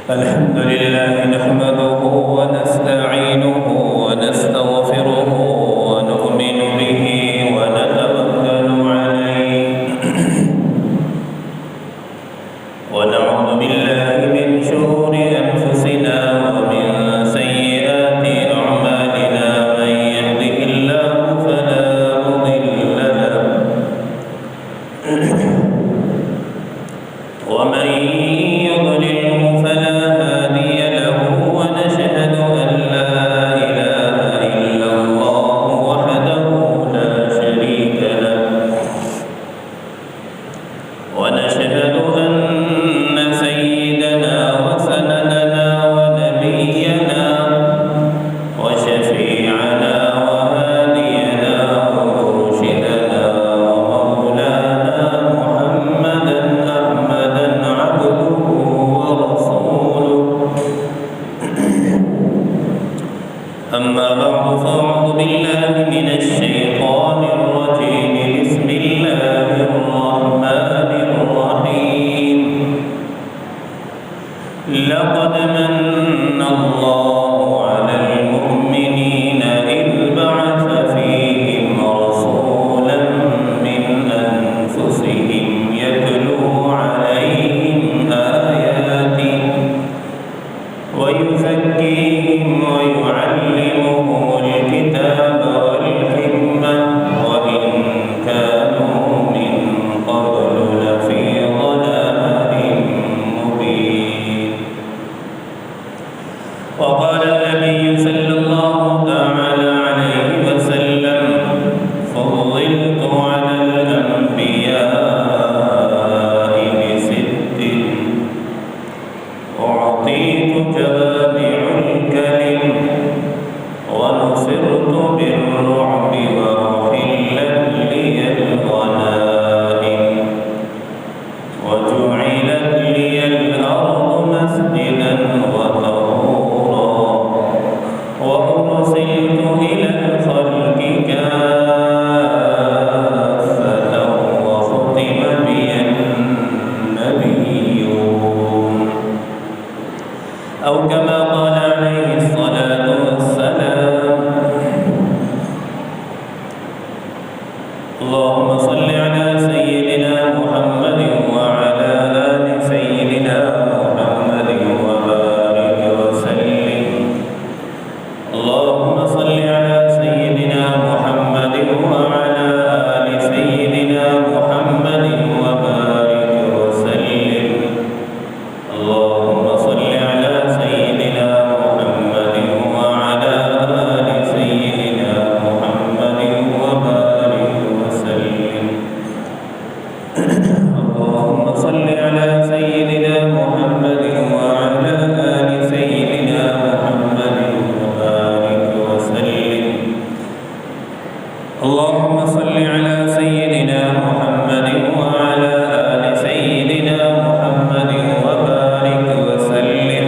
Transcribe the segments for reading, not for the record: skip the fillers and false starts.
الحمد لله نحمده ونستعينه ونستغفره ونؤمن به ونتوكل عليه ونعوذ بالله من شرور أنفسنا ومن سيئات أعمالنا من يهده الله فلا مضل له ومن يضلله فلا هادي له ونشهد أن لا إله إلا الله وحده لا شريك له ونشهد أن سيدنا وسندنا ونبينا وشفيعنا وهادينا ومرشدنا ومولانا محمدا عبده ورسوله أما بعد فأعوذ بالله من الشيطان الرجيم بسم الله الرحمن الرحيم لقد من الله على المؤمنين إذ بعث فيهم رسولا من أنفسهم يتلو عليهم آياته ويزكيهم ويعلمهم الكتاب والحكمة وإن كانوا من قبل لفي ضلال مبين وقال النبي صلى الله تعالى عليه وسلم فضلت على الأنبياء بست أعطيت جوامع الكلم ونصرت بالرعب وأحلت لي الغنائم وجعلت لي الأرض مسجدا وطهورا وأرسلت إلى الخلق كافة وختم بي النبيون أو كما قال عليه الصلاة والسلام اللهم صل على سيدنا محمد وعلى آل سيدنا محمد وبارك وسلم اللهم صل على سيدنا محمد وعلى آل سيدنا محمد وبارك وسلم اللهم صل على سيدنا محمد وعلى آل سيدنا محمد وبارك وسلم اللهم صل على سيدنا محمد وعلى آل سيدنا محمد وبارك وسلم اللهم صل على سيدنا محمد وعلى آل سيدنا محمد وبارك وسلم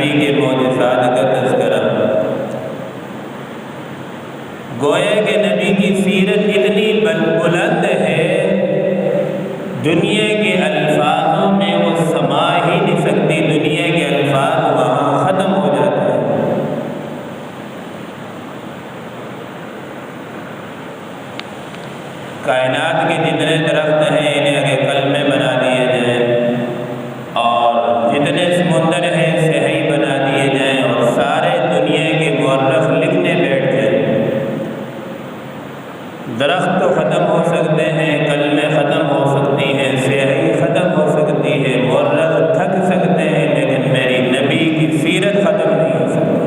نبی کے معجزات کا تذکرہ۔ گویا کہ نبی کی سیرت اتنی بلند ہے، دنیا کے الفاظوں میں وہ سما ہی نہیں سکتی، دنیا کے الفاظ وہاں ختم ہو جاتے ہیں۔ کائنات کے جتنے درخت ہیں انہیں اگر کلمے بنا دیے جائیں اور جتنے سمندر ہیں صحیح بنا دیے جائیں اور سارے دنیا کے مورخ لکھنے بیٹھ جائیں، درخت تو ختم ہو سکتے ہیں، کلمے ختم ہو سکتی ہیں، صحیح ختم ہو سکتی ہے، مورخ تھک سکتے ہیں، لیکن میری نبی کی سیرت ختم نہیں ہو سکتی۔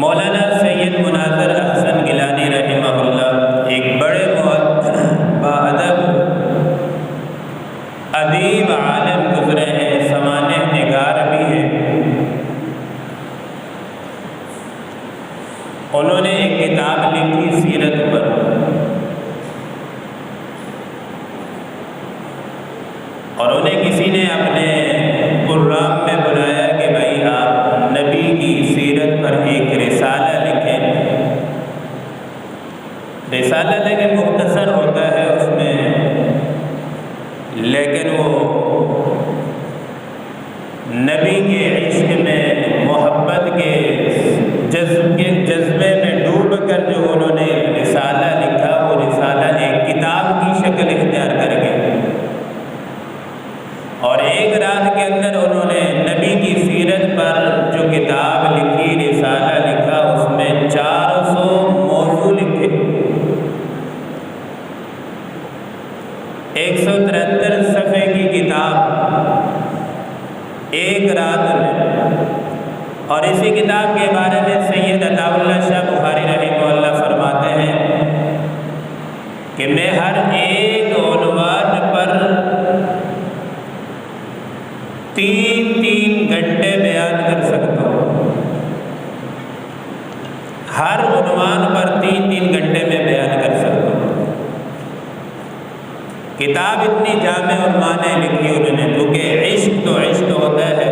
مولانا سید مناظر احسن گیلانی رحمہ اللہ ایک بڑے باادب ادیب عالم گزرے ہیں، سمانح نگار بھی ہیں۔ انہوں نے ایک کتاب لکھی سیرت پر، اور انہیں کسی نے اپنے پروگرام میں بلایا کہ بھائی آپ نبی کی سیرت پر ایک رسالہ لکھیں۔ رسالہ لیکن مختصر ہوتا ہے اس میں، لیکن وہ نبی کے عشق میں، محبت کے جذبے میں ڈوب کر جو انہوں نے رسالہ لکھا، وہ رسالہ ایک کتاب کی شکل اختیار کر گئے، اور ایک رات کے اندر انہوں نے نبی کی سیرت پر جو کتاب لکھی، رسالہ لکھا، اس میں 400 موضوع لکھے، 173 صفحے کی کتاب ایک رات میں۔ اور اسی کتاب کے بارے میں سید عطا اللہ شاہ بخاری رحمہ اللہ فرماتے ہیں کہ میں ہر ایک عنوان پر 3 گھنٹے بیان کر سکتا ہوں، ہر عنوان پر 3 گھنٹے میں بیان کر سکتا ہوں۔ کتاب اتنی جامع اور معنی لکھی انہوں نے، کیونکہ عشق تو عشق ہوتا ہے،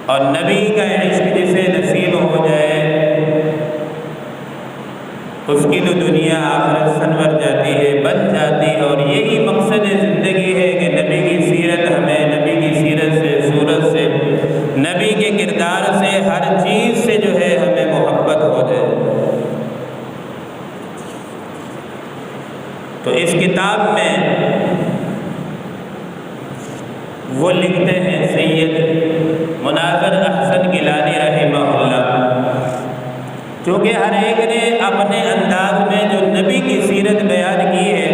اور نبی کا عشق جسے نصیب ہو جائے اس کی تو دنیا آخرت سنور جاتی ہے، بن جاتی ہے، اور یہی مقصد زندگی ہے کہ نبی کی سیرت ہمیں، نبی کی سیرت سے، صورت سے، نبی کے کردار سے، ہر چیز سے جو ہے ہمیں محبت ہو جائے۔ تو اس کتاب میں وہ لکھتے ہیں سید مناظر احسن گیلانی رحمہ اللہ، چونکہ ہر ایک نے اپنے انداز میں جو نبی کی سیرت بیان کی ہے،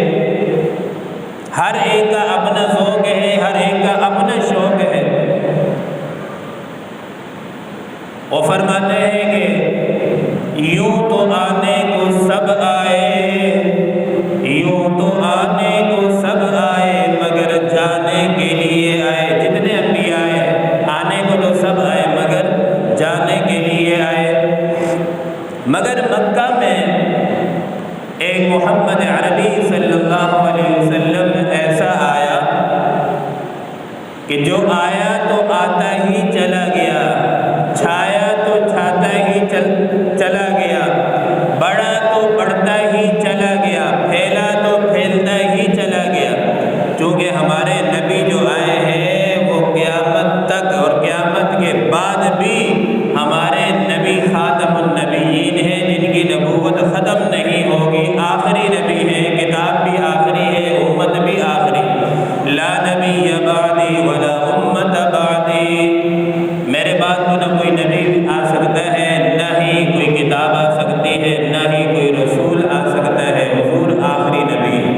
ہر ایک کا اپنا ذوق ہے، ہر ایک کا اپنا شوق ہے۔ وہ فرماتے ہیں کہ یوں تو آنے کو سب آئے، یوں تو آنے کو سب آئے، مگر جانے کے لیے آئے۔ جتنے انبیاء آئے، آنے کو تو سب آئے مگر جانے کے لیے آئے۔ مگر مکہ میں ایک محمد عربی صلی اللہ علیہ وسلم ایسا آیا کہ جو آیا تو آتا ہی چلا گیا، چھایا تو چھاتا ہی چلا گیا، بڑا تو بڑھتا ہی چلا گیا، پھیلا تو پھیلتا ہی چلا گیا۔ چونکہ ہمارے نبی جو آئے ہیں وہ قیامت تک اور قیامت کے بعد بھی ہمارے نبی خاتم النبیین ہیں، جن کی نبوت ختم نہیں ہوگی، آخری نبی ہے، کتاب بھی آخری ہے، امت بھی آخری۔ لا نبی بعدی ولا امت بعدی، میرے بعد تو نہ کوئی نبی آ سکتا ہے، نہ ہی کوئی کتاب آ سکتی ہے، نہ ہی کوئی رسول آ سکتا ہے، حضور آخری نبی ہے۔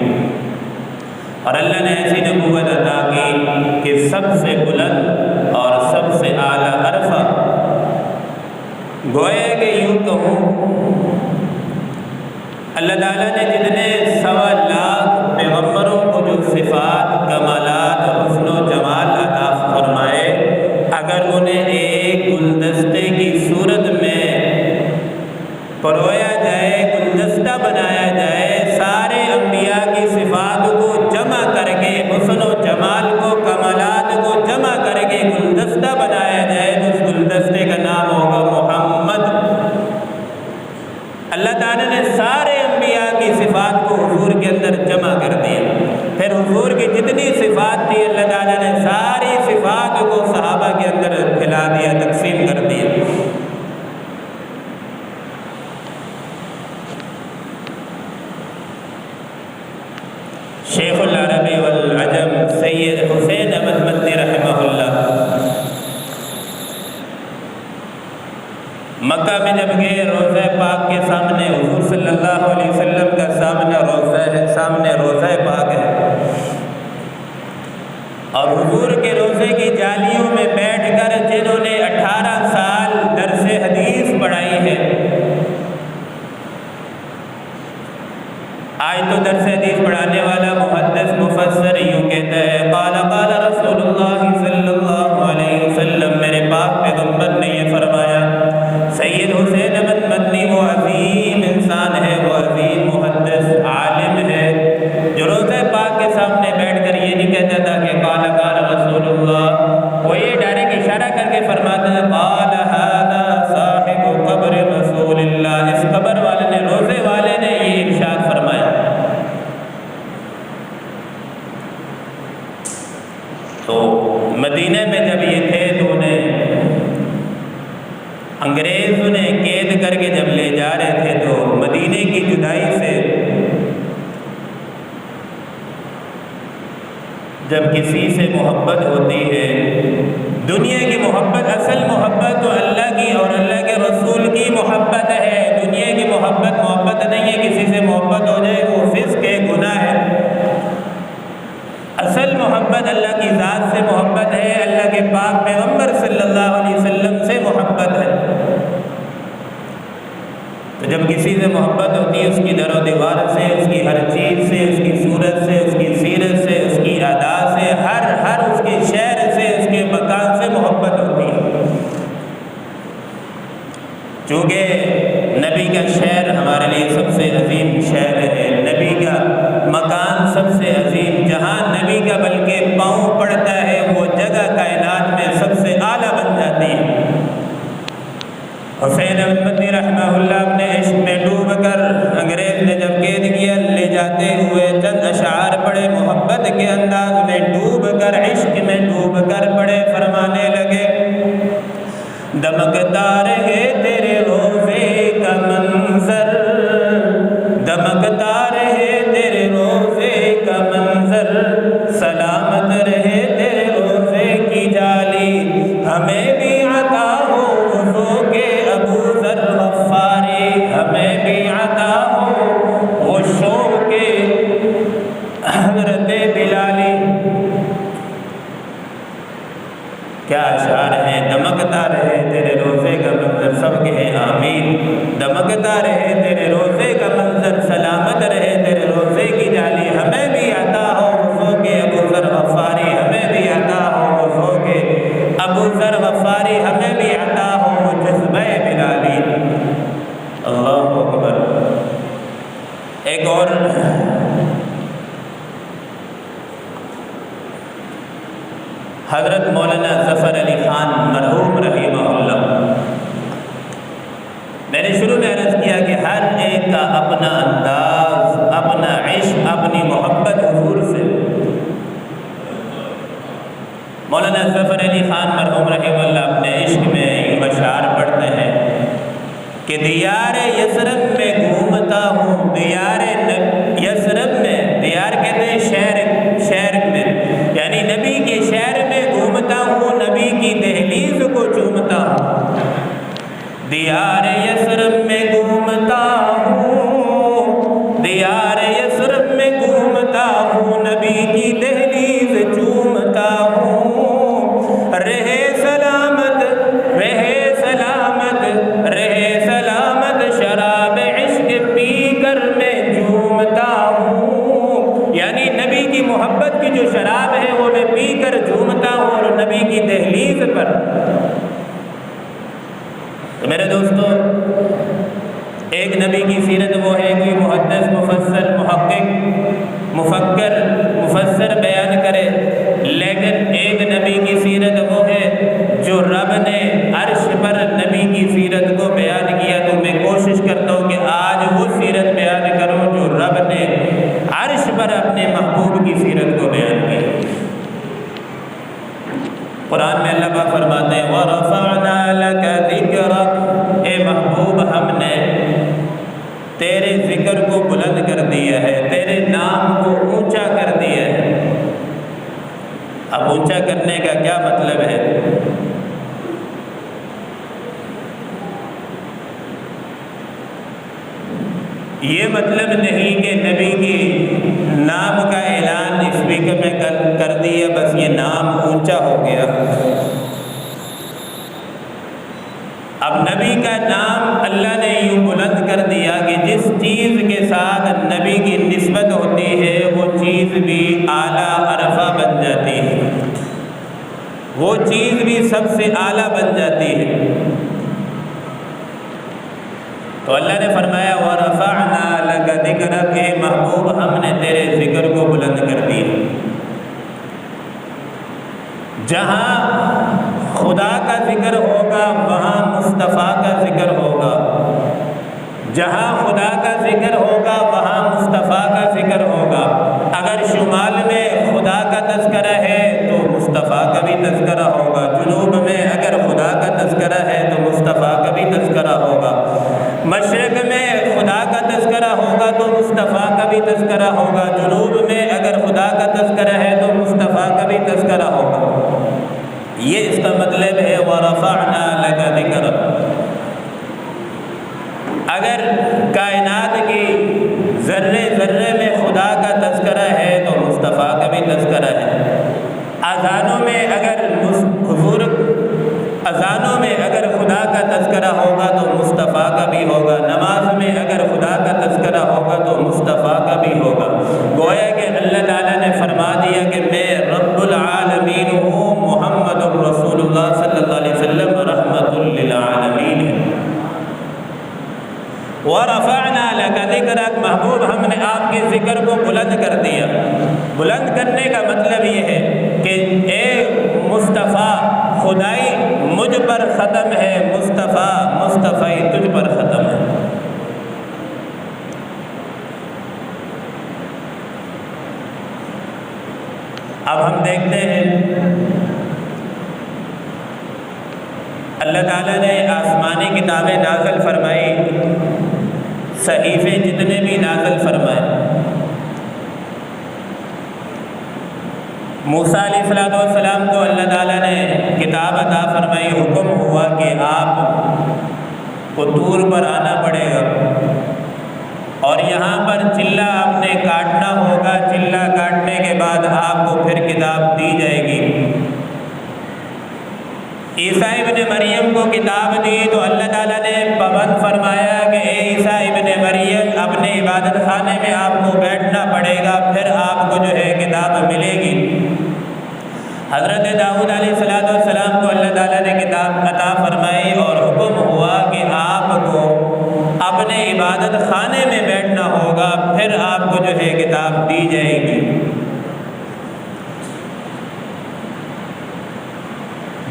اور اللہ نے ایسی نبوت عطا کی کہ سب سے بلند اور سب سے اعلیٰ عرفہ، گویا کہ یوں کہوں اللہ تعالیٰ نے جتنے 1.25 لاکھ پیغمبروں کو جو صفات، کمالات، حسن و جمال عطا فرمائے، اگر انہیں ایک گلدستے کی صورت میں پرویا جائے، گلدستہ بنایا جائے، سارے انبیاء کی صفات جتنی صفات تھی اللہ تعالیٰ نے ساری صفات کو صحابہ کے اندر پھیلا دیا، تقسیم کر دیا۔ شیخ العربی والعجم سید حسین احمد مدنی رحمہ اللہ مکہ میں جب گئے، روضہ پاک کے سامنے حضور صلی اللہ علیہ وسلم کا سامنے روضہ پاک ہے، اور حضور کے روضے کی جالیوں میں بیٹھ کر جنہوں نے 18 سال درس حدیث پڑھائی ہے، آج تو درس حدیث پڑھانے والا محدث مفسر یوں کہتا ہے، قال قال رسول اللہ صلی اللہ علیہ وسلم، میرے پاک پیغمبر نے یہ فرمایا۔ سید حسین احمد مدنی وہ عظیم انسان ہے، وہ عظیم محدث عالم ہے، جو روضہ پاک کے سامنے بیٹھ کر یہ نہیں کہتا تھا کہ قال قال رسول اللہ، وہ یہ ڈائریکٹ اشارہ کر کے فرماتا ہے قال ھذا صاحب قبر رسول اللہ، اس قبر والے نے، روضے والے نے یہ ارشاد فرمایا۔ تو مدینہ میں جب یہ تھے تو انہیں انگریز انہیں قید کر کے جب لے جا رہے تھے، تو مدینے کی جدائی سے جب کسی سے محبت ہوتی ہے، دنیا کی محبت، اصل محبت تو اللہ کی اور اللہ کے رسول کی محبت ہے، دنیا کی محبت نہیں ہے، کسی سے محبت ہو جائے وہ فسق ہے، گناہ ہے۔ اصل محبت اللہ کی ذات سے محبت ہے، اللہ کے پاک پیغمبر صلی اللہ علیہ وسلم سے محبت ہے۔ تو جب کسی سے محبت ہوتی ہے، اس کی در و دیوار سے، اس کی ہر چیز سے، اس کی صورت سے، اس کی سیرت سے، اس کی ادا سے، ہر اس کے شہر سے، اس کے مکان سے محبت ہوتی ہے۔ چونکہ نبی کا شہر ہمارے لیے سب سے عظیم شہر ہے، نبی کا مکان سب سے عظیم، جہاں نبی کا بلکہ پاؤں پڑتا ہے وہ جگہ کائنات میں سب سے اعلیٰ بن جاتی ہے۔ حسین احمد مدنی رحمہ اللہ اپنے عشق میں ڈوب کر، انگریز نے جب قید کیا، لے جاتے ہوئے چند اشعار پڑھے، محبت کے انداز میں ڈوب کر، عشق میں ڈوب کر پڑھے، فرمانے لگے دمکتا رہے تیرے روضے کا منظر، دمکتا رہے تیرے روضے کا منظر، سلامت رہے تیرے روضے کی جالی، ہمیں بھی عطا ہو وضو کے ابو ذر غفاری، ہمیں بھی عطا ہو وہ شوق کے حضرت بلالی۔ کیا اشعار ہیں، دمکتا رہے تیرے روضے کا منظر، سب کہیں آمین۔ دمکتا رہے تیرے روضے کا منظر، سلامت رہے تیرے روضے کی جالی، ہمیں بھی عطا ہو وضو کے ابو ذر غفاری، ہمیں بھی عطا ہو وضو کے ابو ذر غفاری، ہمیں بھی عطا ہو وہ جذبہ بلالی۔ اللہ اکبر۔ ایک اور حضرت مولانا ظفر علی خان مرحوم رحمہ اللہ، میں نے شروع میں عرض کیا کہ ہر ایک کا اپنا انداز، اپنا عشق، اپنی محبت حضور سے۔ مولانا ظفر علی خان مرحوم رحمہ اللہ اپنے عشق میں یوں اشعار پڑھتے ہیں کہ دیار یثرب میں گھومتا ہوں، دیار یثرب میں، دیار کہتے ہیں شہر میں، یعنی نبی کے شہر میں گھومتا ہوں، نبی کی دہلیز کو چومتا ہوں۔ دیار یثرب میں گھومتا ہوں، دیار یثرب میں گھومتا ہوں، نبی کی دہلیز چومتا ہوں، رہے سلامت، رہے سلامت، رہے سلامت، شراب عشق پی کر میں جھومتا ہوں، یعنی نبی کی محبت کی جو شراب ہے وہ میں پی کر جھومتا ہوں، اور نبی کی دہلیز پر۔ تو میرے دوستو، ایک نبی کی سیرت وہ ہے کوئی محدث، مفسر، محقق، مفکر، مفسر بیان کرے، لیکن ایک نبی کی سیرت وہ ہے جو رب نے عرش پر نبی کی سیرت کو بیان کیا۔ تو میں کوشش کرتا ہوں کہ آج وہ سیرت بیان کروں جو رب نے عرش پر اپنے محبوب کی سیرت کو بیان کی۔ قرآن میں اللہ پاک فرماتے ہیں وَرَفَعْنَا لَكَ ذِكْرَكَ، اے محبوب ہم نے تیرے ذکر کو بلند کر دیا ہے، تیرے نام کو اونچا کر دیا ہے۔ اب اونچا کرنے کا کیا مطلب ہے؟ یہ مطلب نہیں کہ نبی کی نام کا اعلان اسپیکر میں کر دیا بس یہ نام اونچا ہو گیا۔ اب نبی کا نام اللہ نے یوں بلند کر دیا کہ جس چیز کے ساتھ نبی کی نسبت ہوتی ہے وہ چیز بھی اعلیٰ عرفہ بن جاتی ہے، وہ چیز بھی سب سے اعلیٰ بن جاتی ہے۔ تو اللہ نے فرمایا وَرَفَعْنَا لَكَ ذِكْرَكَ، اے محبوب ہم نے تیرے ذکر کو بلند کر دیا۔ جہاں خدا کا ذکر ہوگا وہاں مصطفیٰ کا ذکر ہوگا، جہاں خدا کا ذکر ہوگا وہاں مصطفیٰ کا ذکر ہوگا۔ اگر شمال میں خدا کا تذکرہ ہے تو مصطفیٰ کا بھی تذکرہ ہوگا، جنوب میں اگر خدا کا تذکرہ ہے تو مصطفیٰ کا بھی تذکرہ ہوگا، مشرق میں خدا کا تذکرہ ہوگا تو مصطفیٰ کا بھی تذکرہ ہوگا، جنوب میں اگر خدا کا تذکرہ ہے تو مصطفیٰ کا بھی تذکرہ ہوگا۔ یہ اس کا مطلب ہے وَرَفَعْنَا لَكَ ذِكْرَكَ۔ اگر کائنات کی ذرے ذرے میں خدا کا تذکرہ ہے تو مصطفیٰ کا بھی تذکرہ ہے۔ اذانوں میں اگر حضور اذانوں میں اگر خدا کا تذکرہ ہوگا تو مصطفیٰ کا بھی ہوگا، نماز میں اگر خدا کا تذکرہ ہوگا تو مصطفیٰ کا بھی ہوگا۔ گویا کہ اللہ تعالیٰ نے فرما دیا کہ میں رب العالمین ہوں، محمد رسول اللہ صلی اللہ علیہ وسلم رحمت للعالمین ہے۔ وَرَفَعْنَا لَكَ ذِكْرَكَ، محبوب ہم نے آپ کے ذکر کو بلند کر دیا۔ بلند کرنے کا مطلب یہ ہے کہ اے مصطفیٰ خدائی مجھ پر ختم ہے، مصطفیٰ مصطفی تجھ پر ختم ہے۔ اب ہم دیکھتے ہیں اللہ تعالیٰ نے آسمانی کتابیں نازل فرمائی، صحیفے جتنے بھی نازل فرمائے۔ موسیٰ علیہ السلام کو اللہ تعالیٰ نے کتاب عطا فرمائی، حکم ہوا کہ آپ کو طور پر آنا پڑے گا اور یہاں پر چلہ آپ نے کاٹنا ہوگا، چلہ کاٹنے کے بعد آپ کو پھر کتاب دی جائے گی۔ عیسیٰ ابن مریم کو کتاب دی تو اللہ تعالیٰ نے پابند فرمایا کہ اے عیسیٰ ابن مریم اپنے عبادت خانے میں آپ کو بیٹھنا پڑے گا، پھر آپ کو جو ہے کتاب ملے گی۔ حضرت داؤد علیہ السلام کو اللہ تعالیٰ نے کتاب عطا فرمائی اور حکم ہوا کہ آپ کو اپنے عبادت خانے میں بیٹھنا ہوگا، پھر آپ کو جو ہے کتاب دی جائے گی۔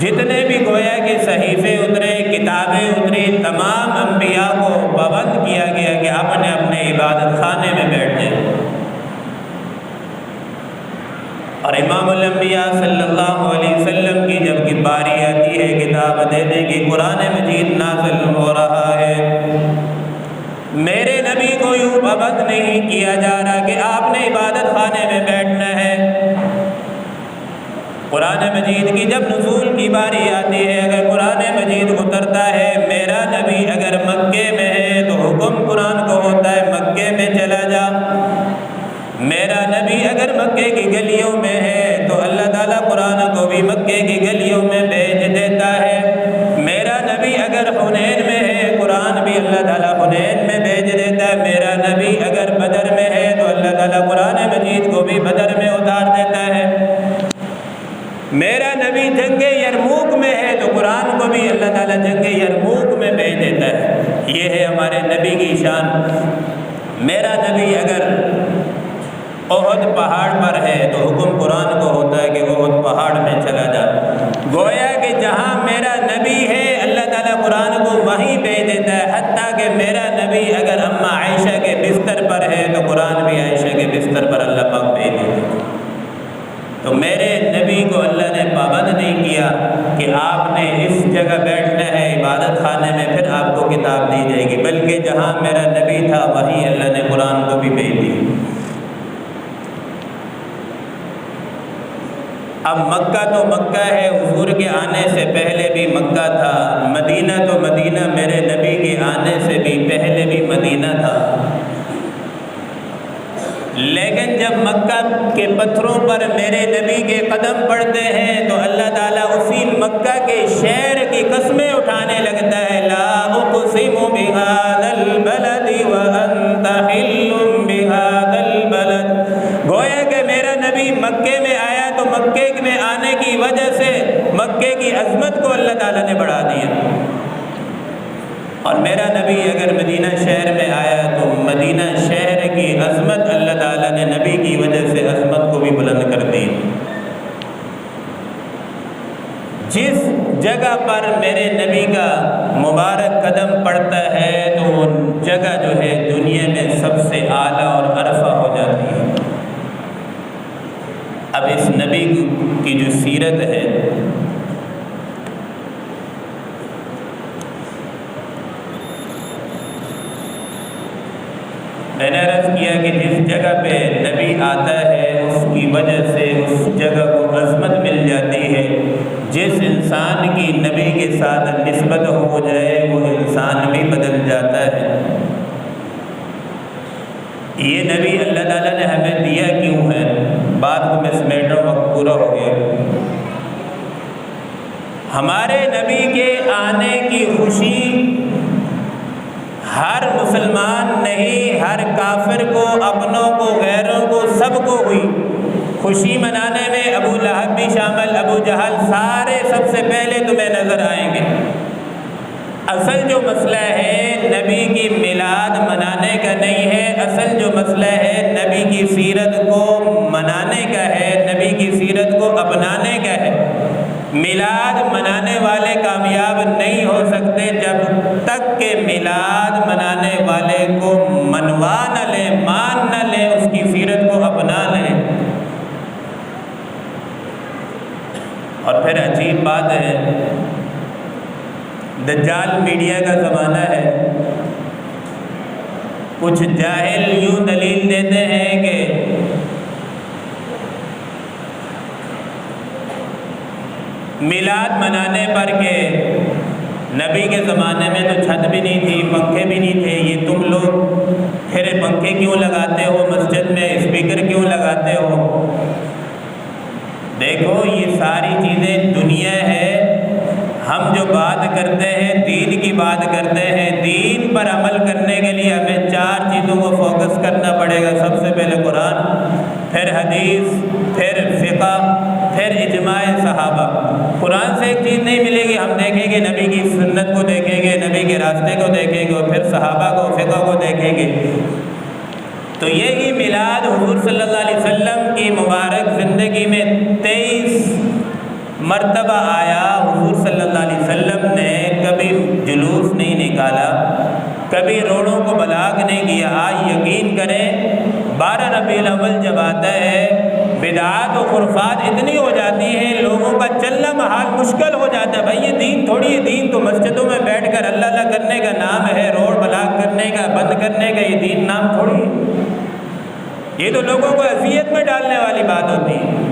جتنے بھی گویا کہ صحیفے اترے، کتابیں اتری، تمام انبیاء کو پابند کیا گیا کہ اپنے اپنے عبادت خانے میں بیٹھ جائیں۔ اور امام الانبیاء صلی اللہ علیہ وسلم کی جب کہ باری آتی ہے کتاب دینے کی، قرآن مجید نازل ہو رہا ہے، میرے نبی کو یوں پابند نہیں کیا جا رہا کہ آپ نے عبادت خانے میں بیٹھنا ہے۔ قرآن مجید کی جب نزول کی باری آتی ہے، اگر قرآن مجید اترتا ہے، میرا نبی اگر مکے میں ہے تو حکم قرآن کو ہوتا ہے مکے میں چلا جا۔ میرا نبی اگر مکے کی گلیوں میں ہے تو اللہ تعالیٰ قرآن کو بھی مکے کی گلیوں میں بھیج دیتا ہے۔ میرا نبی اگر حنین میں ہے، قرآن بھی اللہ تعالیٰ حنین میں بھیج دیتا ہے۔ میرا نبی اگر بدر میں ہے تو اللہ تعالیٰ قرآن مجید کو بھی بدر میں اتار دیتا ہے۔ میرا نبی جنگ یرموک میں ہے تو قرآن کو بھی اللہ تعالیٰ جنگ یرموک میں بھیج دیتا ہے۔ یہ ہے ہمارے نبی کی شان۔ میرا نبی اگر احد پہاڑ پر ہے تو حکم قرآن کو ہوتا ہے کہ احد پہاڑ میں چلا جا۔ گویا کہ جہاں میرا نبی ہے اللہ تعالیٰ قرآن کو وہیں بھیج دیتا ہے، حتیٰ کہ میرا نبی اگر اماں عائشہ کے بستر پر ہے تو قرآن بھی عائشہ کے بستر پر اللہ پاک بھیج دیتا ہے۔ تو میرے نبی کو اللہ نے پابند پابند نہیں کیا کہ آپ نے اس جگہ بیٹھنا ہے عبادت خانے میں پھر آپ کو کتاب دی جائے گی، بلکہ جہاں میرا نبی تھا وہیں اللہ نے قرآن کو بھی بھیج دی۔ اب مکہ تو مکہ ہے، حضور کے آنے سے پہلے بھی مکہ تھا، مدینہ تو مدینہ میرے نبی کے آنے سے بھی پہلے بھی مدینہ تھا، لیکن جب مکہ کے پتھروں پر میرے نبی کے قدم پڑتے ہیں تو اللہ تعالیٰ اسی مکہ کے شہر کی قسمیں اٹھانے لگتا ہے، لا اقسم بهذا البلد وانت حل بهذا البلد۔ گویا کہ میرا نبی مکے میں آیا تو مکے میں آنے کی وجہ سے مکے کی عظمت کو اللہ تعالیٰ نے بڑھا دیا، اور میرا نبی اگر مدینہ شہر میں آیا تو مدینہ شہر کی عظمت اللہ تعالیٰ نے نبی کی وجہ سے عظمت کو بھی بلند کر دی۔ جس جگہ پر میرے نبی کا مبارک قدم پڑتا ہے تو وہ جگہ جو ہے دنیا میں سب سے اعلیٰ اور عرفہ ہو جاتی ہے۔ اب اس نبی کی جو سیرت ہے، میں نے عرض کیا کہ جس جگہ پہ نبی آتا ہے اس کی وجہ سے اس جگہ کو عظمت مل جاتی ہے۔ جس انسان کی نبی کے ساتھ نسبت ہو جائے وہ انسان بھی بدل جاتا ہے۔ یہ نبی اللہ تعالیٰ نے ہمیں دیا کیوں ہے؟ بات کو میں سمیٹ رہا ہوں، وقت پورا ہو گیا۔ ہمارے نبی کے آنے کی خوشی ہر مسلمان نہیں، ہر کافر کو، اپنوں کو، غیروں کو، سب کو ہوئی۔ خوشی منانے میں ابو لہب بھی شامل، ابو جہل، سارے سب سے پہلے تمہیں نظر آئیں گے۔ اصل جو مسئلہ ہے نبی کی میلاد منانے کا نہیں ہے، اصل جو مسئلہ ہے نبی کی سیرت کو منانے کا ہے، نبی کی سیرت کو اپنانے کا ہے۔ میلاد منانے والے کامیاب نہیں ہو سکتے جب تک کہ میلاد منانے والے کو منوا نہ لیں، مان نہ لیں، اس کی سیرت کو اپنا لیں۔ اور پھر عجیب بات ہے، دجال میڈیا کا زمانہ ہے، کچھ جاہل یوں دلیل دیتے ہیں کہ میلاد منانے پر کہ نبی کے زمانے میں تو چھت بھی نہیں تھی، پنکھے بھی نہیں تھے، یہ تم لوگ پھر پنکھے کیوں لگاتے ہو مسجد میں، اسپیکر کیوں لگاتے ہو؟ دیکھو یہ ساری چیزیں دنیا ہے، ہم جو بات کرتے ہیں دین کی بات کرتے ہیں، دین پر عمل کرنے کے لیے ہمیں 4 چیزوں کو فوکس کرنا پڑے گا۔ سب سے پہلے قرآن، پھر حدیث، پھر فقہ، پھر اجماع صحابہ۔ قرآن سے ایک چیز نہیں ملے گی، ہم دیکھیں گے نبی کی سنت کو دیکھیں گے، نبی کے راستے کو دیکھیں گے، اور پھر صحابہ کو، فقہ کو دیکھیں گے۔ تو یہی میلاد حضور صلی اللہ علیہ وسلم کی مبارک زندگی میں 23 مرتبہ آیا۔ حضور صلی اللہ علیہ وسلم نے کبھی جلوس نہیں نکالا، کبھی روڑوں کو بلاغ نہیں کیا۔ آج یقین کریں 12 ربیع الاول جب آتا ہے بدعات و خرافات اتنی ہو جاتی ہیں، لوگوں کا چلنا محال مشکل ہو جاتا ہے۔ بھائی یہ دین تھوڑی ہے، دین تو مسجدوں میں بیٹھ کر اللہ اللہ کرنے کا نام ہے، روڑ بلاغ کرنے کا، بند کرنے کا، یہ دین نام تھوڑی ہے۔ یہ تو لوگوں کو اذیت میں ڈالنے والی بات ہوتی ہے۔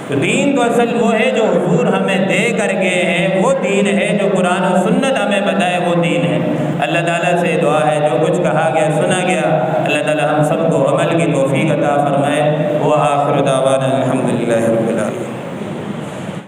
تو دین تو اصل وہ ہے جو حضور ہمیں دے کر گئے ہیں، وہ دین ہے جو قرآن و سنت ہمیں بتائے، وہ دین ہے۔ اللہ تعالیٰ سے دعا ہے جو کچھ کہا گیا سنا گیا اللہ تعالیٰ ہم سب کو عمل کی توفیق عطا فرمائے۔ وآخر دعوانا الحمدللہ رب العالمین۔